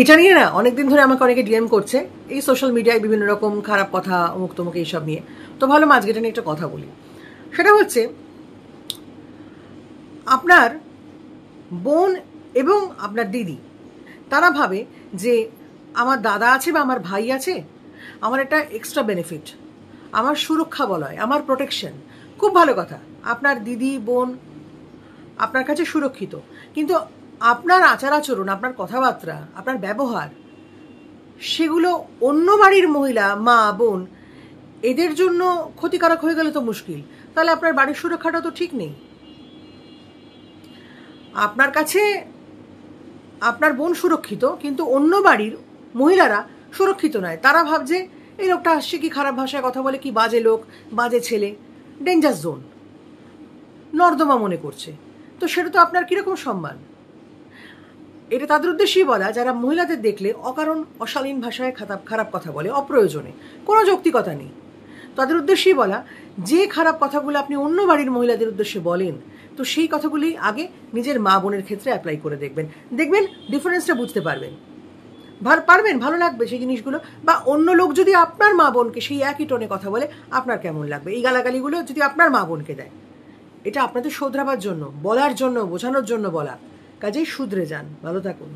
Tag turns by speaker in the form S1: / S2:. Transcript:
S1: এটা নিয়ে না অনেকদিন ধরে আমাকে অনেকে ডিএম করছে এই সোশ্যাল মিডিয়ায় বিভিন্ন রকম খারাপ কথা অমুক তমুক এইসব নিয়ে। তো ভালো আজকে এটা নিয়ে একটা কথা বলি। সেটা হচ্ছে আপনার বোন এবং আপনার দিদি তারা ভাবে যে আমার দাদা আছে বা আমার ভাই আছে, আমার একটা এক্সট্রা বেনিফিট, আমার সুরক্ষা বলয়, আমার প্রোটেকশন। খুব ভালো কথা, আপনার দিদি বোন আপনার কাছে সুরক্ষিত, কিন্তু আপনার আচার আচরণ, আপনার কথাবার্তা, আপনার ব্যবহার, সেগুলো অন্য বাড়ির মহিলা, মা, বোন এদের জন্য ক্ষতিকারক হয়ে গেলে তো মুশকিল। তাহলে আপনার বাড়ির সুরক্ষাটা তো ঠিক নেই। আপনার কাছে আপনার বোন সুরক্ষিত, কিন্তু অন্য বাড়ির মহিলারা সুরক্ষিত নয়। তারা ভাবছে এই লোকটা আসছে, কি খারাপ ভাষায় কথা বলে, কি বাজে লোক, বাজে ছেলে, ডেঞ্জার জোন, নর্দমা মনে করছে। তো সেটা তো আপনার কিরকম সম্মান? এটা তাদের উদ্দেশ্যেই বলা যারা মহিলাদের দেখলে অকারণ অশালীন ভাষায় খারাপ কথা বলে অপ্রয়োজনে, কোনো যৌক্তিকতা নেই। তাদের উদ্দেশ্যেই বলা যে খারাপ কথাগুলো আপনি অন্য বাড়ির মহিলাদের উদ্দেশ্যে বলেন, তো সেই কথাগুলি আগে নিজের মা বোনের ক্ষেত্রে অ্যাপ্লাই করে দেখবেন, ডিফারেন্সটা বুঝতে পারবেন, ভালো লাগবে সেই জিনিসগুলো। বা অন্য লোক যদি আপনার মা বোনকে সেই একই টোনে কথা বলে, আপনার কেমন লাগবে? এই গালাগালিগুলো যদি আপনার মা বোনকে দেয়, এটা আপনাদের শোধরাবার জন্য, বলার জন্য, বোঝানোর জন্য বলা। কাজেই শুধরে যান। ভালো থাকুন।